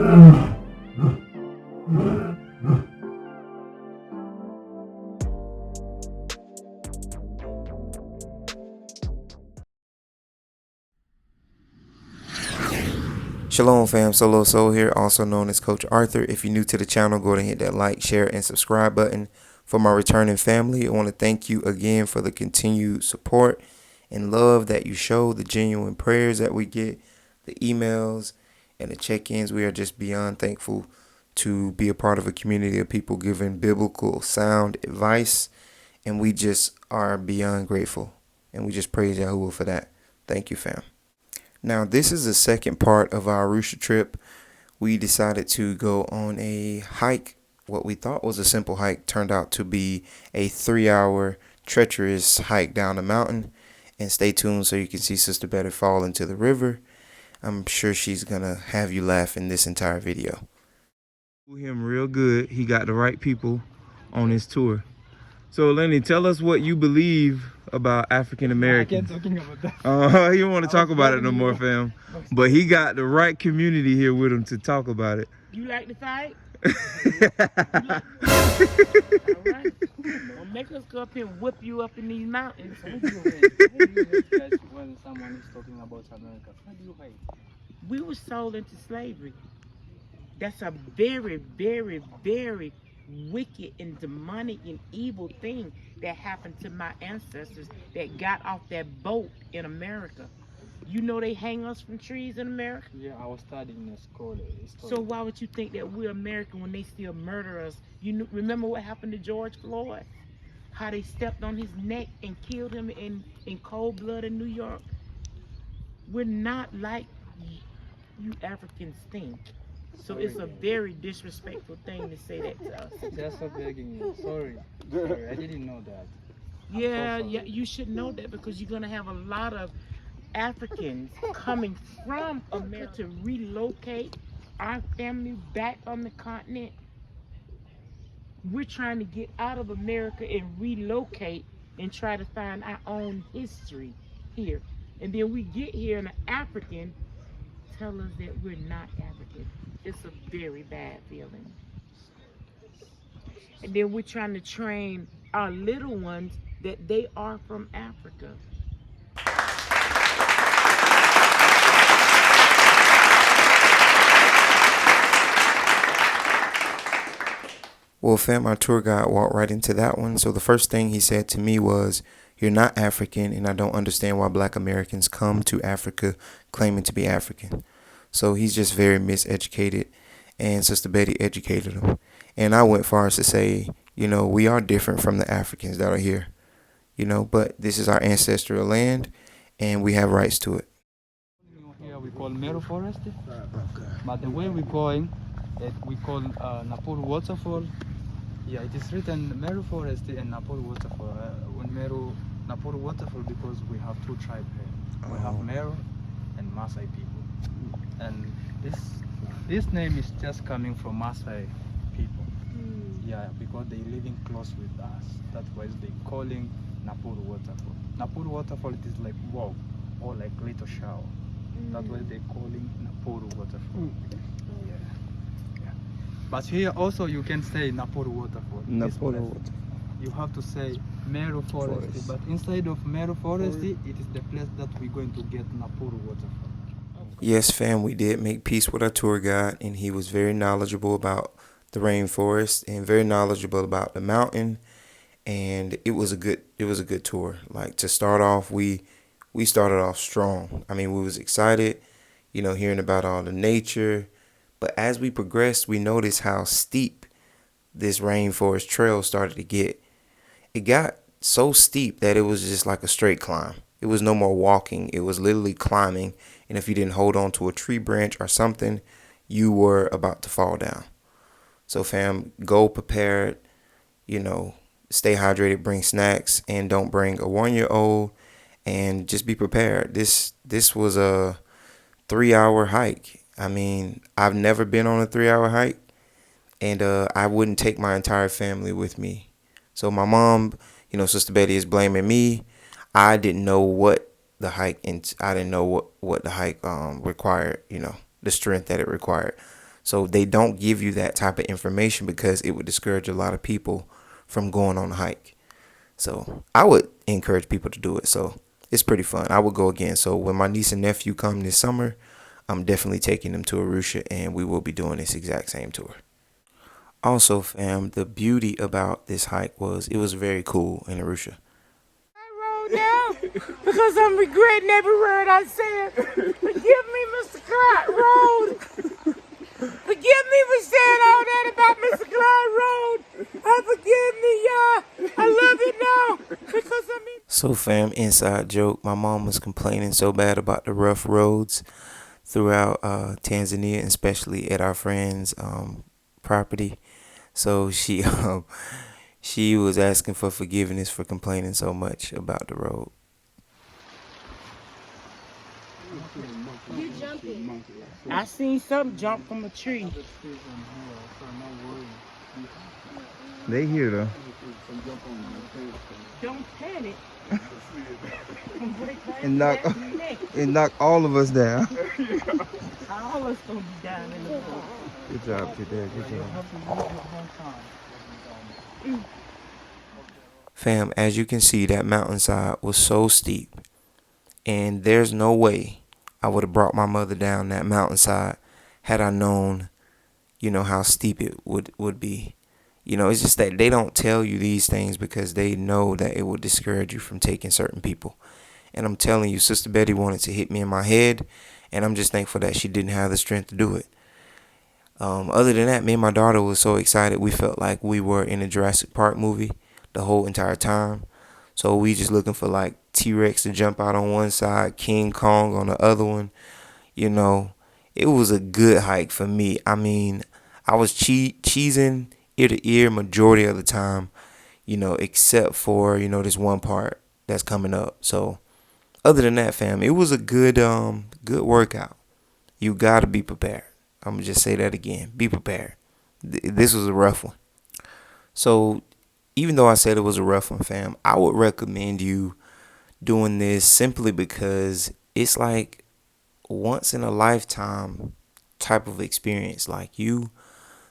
Shalom fam, Solo Soul here, also known as Coach Arthur. If you're new to the channel, go ahead and hit that like, share, and subscribe button. For my returning family, I want to thank you again for the continued support and love that you show, the genuine prayers that we get, the emails, and the check-ins. We are just beyond thankful to be a part of a community of people giving biblical sound advice, and we just are beyond grateful, and we just praise Yahuwah for that. Thank you, fam. Now, this is the second part of our Arusha trip. We decided to go on a hike. What we thought was a simple hike turned out to be a 3-hour treacherous hike down the mountain. And stay tuned so you can see Sister Betty fall into the river. I'm sure she's going to have you laugh in this entire video. Him real good. He got the right people on his tour. So, Lenny, tell us what you believe about African Americans. I can't talking about that. He don't want to talk about it no more, fam. But he got the right community here with him to talk about it. You like to fight? All right. Don't make us go up here and whip you up in these mountains. Why do you hate guys when someone is talking about America? Why do you hate? We were sold into slavery. That's a very, very, very wicked and demonic and evil thing that happened to my ancestors that got off that boat in America. You know they hang us from trees in America? Yeah, I was studying in school. So why would you think that we're American when they still murder us? Remember what happened to George Floyd? How they stepped on his neck and killed him in cold blood in New York? We're not like you Africans think. So it's a very disrespectful thing to say that to us. Just for begging you. Sorry, I didn't know that. Yeah, you should know that because you're gonna have a lot of Africans coming from America to relocate our family back on the continent. We're trying to get out of America and relocate and try to find our own history here. And then we get here and an African tell us that we're not African. It's a very bad feeling. And then we're trying to train our little ones that they are from Africa. Well, fam, our tour guide walked right into that one. So the first thing he said to me was, "You're not African, and I don't understand why Black Americans come to Africa claiming to be African." So he's just very miseducated, and Sister Betty educated him. And I went far as to say, we are different from the Africans that are here, but this is our ancestral land, and we have rights to it. Here we call Meru Forest, but the way we're going, we call Napur Waterfall. Yeah, it is written Meru Forest and Napur Waterfall. Napur Waterfall because we have two tribes here. We have Meru and Maasai people. And this name is just coming from Maasai people. Yeah, because they living close with us. That's why they calling Napur Waterfall. Napur Waterfall, it is like wow or like little shower. That's why they calling Napur Waterfall. Yeah. But here also you can say Napur Waterfall. Napur Waterfall. You have to say Meru Forest. But inside of Meru Forest, it is the place that we're going to get Napur Waterfall. Yes, fam, we did make peace with our tour guide, and he was very knowledgeable about the rainforest and very knowledgeable about the mountain. And it was a good tour. Like, to start off, we started off strong. I mean, we was excited, hearing about all the nature. But as we progressed, we noticed how steep this rainforest trail started to get. It got so steep that it was just like a straight climb. It was no more walking. It was literally climbing. And if you didn't hold on to a tree branch or something, you were about to fall down. So, fam, go prepared, stay hydrated, bring snacks, and don't bring a 1-year-old, and just be prepared. This was a 3-hour hike. I mean, I've never been on a 3-hour hike, and I wouldn't take my entire family with me. So my mom, Sister Betty is blaming me. I didn't know what the hike, and I didn't know what the hike required, the strength that it required. So they don't give you that type of information because it would discourage a lot of people from going on a hike. So I would encourage people to do it. So it's pretty fun. I would go again. So when my niece and nephew come this summer, I'm definitely taking them to Arusha, and we will be doing this exact same tour. Also, fam, the beauty about this hike was it was very cool in Arusha. Now, because I'm regretting every word I said. Forgive me, Mr. Clyde Road. Forgive me for saying all that about Mr. Clyde Road. Forgive me, y'all. I love it now because I'm in. So, fam, inside joke, my mom was complaining so bad about the rough roads throughout Tanzania, especially at our friend's property. So she was asking for forgiveness for complaining so much about the road. You jumping. I seen something jump from a tree. They here though. Don't panic. And knock all of us down. All us gonna be down in the road. Good job, kid. Good job. Fam, as you can see, that mountainside was so steep, and there's no way I would have brought my mother down that mountainside had I known, how steep it would be. It's just that they don't tell you these things because they know that it will discourage you from taking certain people. And I'm telling you, Sister Betty wanted to hit me in my head, and I'm just thankful that she didn't have the strength to do it. Other than that, me and my daughter was so excited. We felt like we were in a Jurassic Park movie the whole entire time. So we just looking for like T-Rex to jump out on one side, King Kong on the other one. It was a good hike for me. I mean, I was cheesing ear to ear majority of the time, except for, this one part that's coming up. So other than that, fam, it was a good workout. You got to be prepared. I'm going to just say that again. Be prepared. This was a rough one. So even though I said it was a rough one, fam, I would recommend you doing this simply because it's like once in a lifetime type of experience.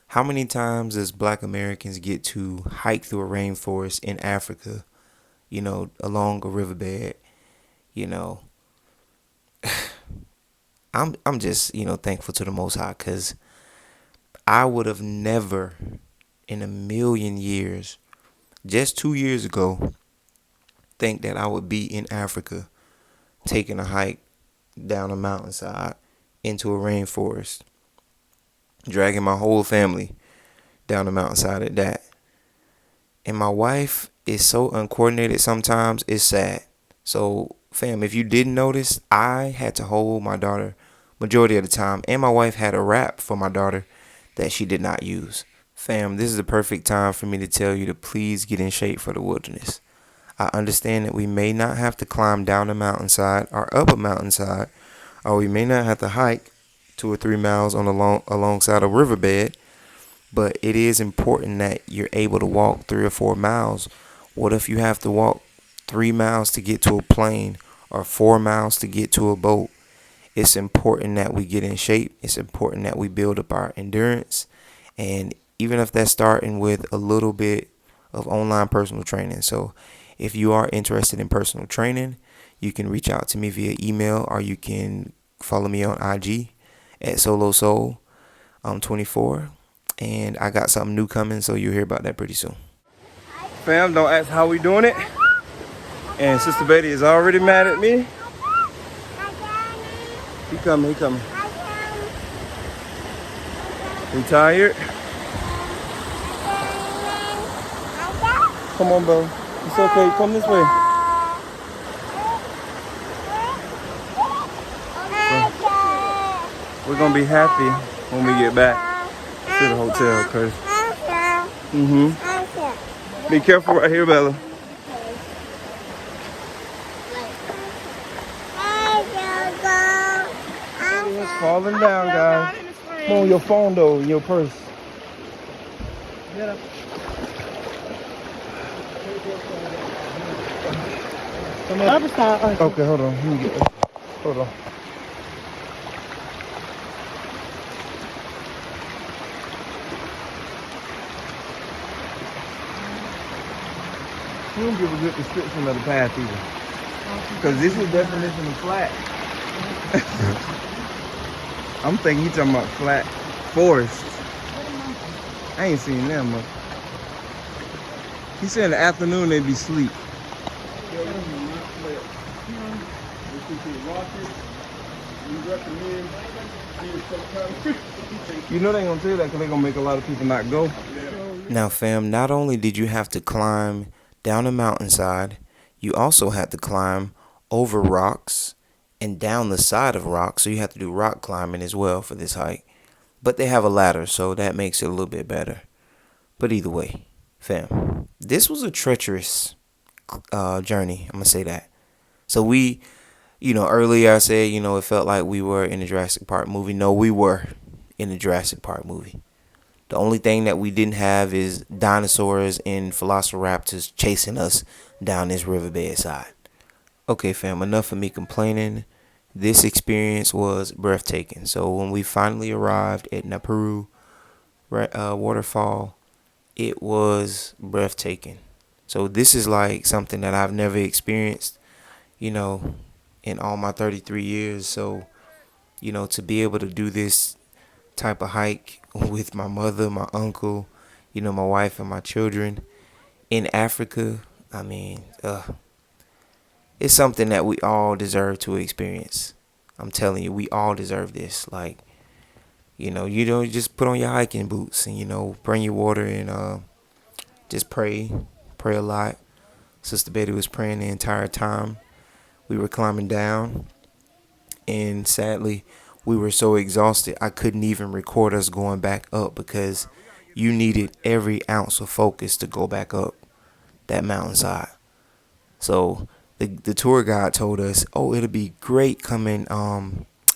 How many times does Black Americans get to hike through a rainforest in Africa, along a riverbed, I'm just, thankful to the Most High, because I would have never in a million years, just 2 years ago, think that I would be in Africa taking a hike down a mountainside into a rainforest, dragging my whole family down the mountainside at that. And my wife is so uncoordinated sometimes, it's sad. So, fam, if you didn't notice, I had to hold my daughter majority of the time, and my wife had a wrap for my daughter that she did not use. Fam, this is the perfect time for me to tell you to please get in shape for the wilderness. I understand that we may not have to climb down a mountainside or up a mountainside, or we may not have to hike 2 or 3 miles alongside a riverbed, but it is important that you're able to walk 3 or 4 miles. What if you have to walk 3 miles to get to a plane or 4 miles to get to a boat? It's important that we get in shape. It's important that we build up our endurance. And even if that's starting with a little bit of online personal training. So if you are interested in personal training, you can reach out to me via email, or you can follow me on IG at SoloSoul24. And I got something new coming, so you'll hear about that pretty soon. Fam, don't ask how we doing it. And Sister Betty is already mad at me. He coming. You tired? Come on, bro. It's okay. Come this way. We're gonna be happy when we get back to the hotel, cause be careful right here, Bella. It's falling down, guys. Come on, your phone though, in your purse. Other side. Okay, hold on. Let me get this. Hold on. He don't give a good description of the path either. Because this is definition of flat. I'm thinking he talking about flat forest. I ain't seen them much. He said in the afternoon they be sleep. You know they gonna tell you that because they gonna make a lot of people not go. Now, fam, not only did you have to climb down a mountainside, you also had to climb over rocks and down the side of rocks. So you have to do rock climbing as well for this hike. But they have a ladder, so that makes it a little bit better. But either way, fam, this was a treacherous journey. I'm going to say that. So we, earlier I said, it felt like we were in a Jurassic Park movie. No, we were in a Jurassic Park movie. The only thing that we didn't have is dinosaurs and velociraptors chasing us down this riverbed side. Okay, fam, enough of me complaining. This experience was breathtaking. So when we finally arrived at Napuru waterfall, it was breathtaking. So this is like something that I've never experienced, in all my 33 years. So, to be able to do this type of hike with my mother, my uncle, my wife and my children in Africa, it's something that we all deserve to experience. I'm telling you, we all deserve this. Like, you don't just put on your hiking boots and, bring your water and just pray a lot. Sister Betty was praying the entire time we were climbing down. And sadly, we were so exhausted, I couldn't even record us going back up because you needed every ounce of focus to go back up that mountainside. So the tour guide told us, oh, it'll be great coming,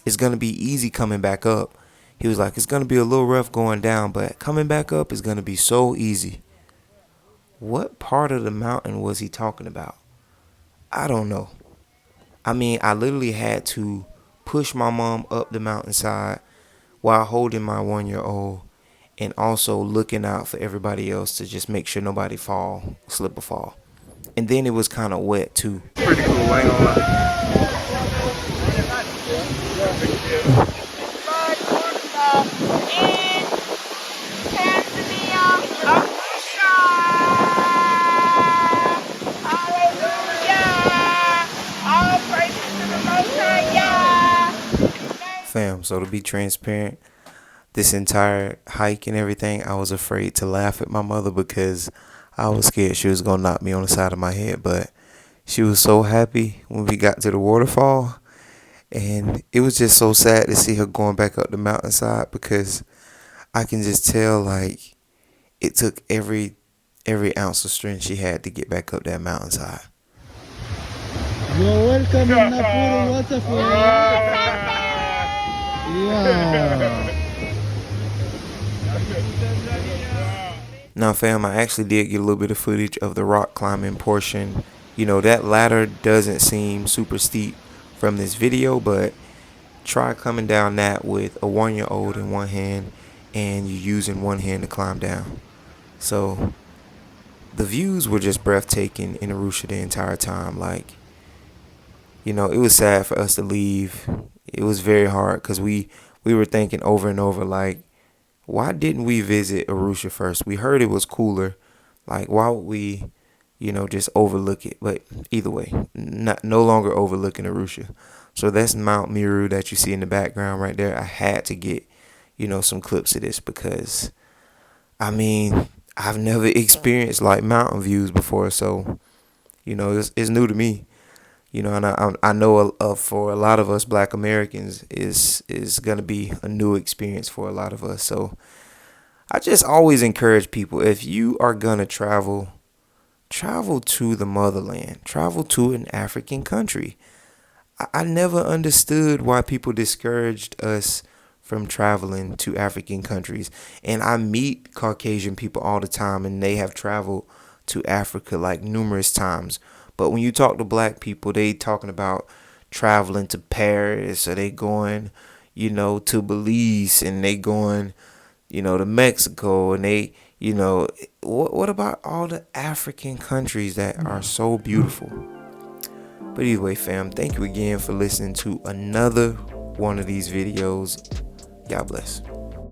it's going to be easy coming back up. He was like, it's going to be a little rough going down, but coming back up is going to be so easy. What part of the mountain was he talking about? I don't know. I literally had to push my mom up the mountainside while holding my 1-year-old and also looking out for everybody else to just make sure nobody slip or fall. And then it was kind of wet too. Pretty cool, I ain't gonna lie. In Tanzania, Arusha. Hallelujah. All praises to the Most High. Fam, so to be transparent, this entire hike and everything, I was afraid to laugh at my mother because I was scared she was going to knock me on the side of my head. But she was so happy when we got to the waterfall. And it was just so sad to see her going back up the mountainside because I can just tell, like, it took every ounce of strength she had to get back up that mountainside. You're welcome in Napuru waterfall. Yeah. Now, fam, I actually did get a little bit of footage of the rock climbing portion. That ladder doesn't seem super steep from this video, but try coming down that with a 1-year-old in one hand and you using one hand to climb down. So the views were just breathtaking in Arusha the entire time. Like, it was sad for us to leave. It was very hard because we were thinking over and over, like, why didn't we visit Arusha first? We heard it was cooler. Like, why would we, just overlook it? But either way, no longer overlooking Arusha. So that's Mount Meru that you see in the background right there. I had to get, some clips of this because, I've never experienced like mountain views before. So, it's new to me. And I know for a lot of us Black Americans is going to be a new experience for a lot of us. So I just always encourage people, if you are going to travel to the motherland, travel to an African country. I never understood why people discouraged us from traveling to African countries. And I meet Caucasian people all the time and they have traveled to Africa like numerous times. But when you talk to Black people, they talking about traveling to Paris or they going, to Belize and they going, to Mexico and they, what about all the African countries that are so beautiful? But either way, fam, thank you again for listening to another one of these videos. God bless.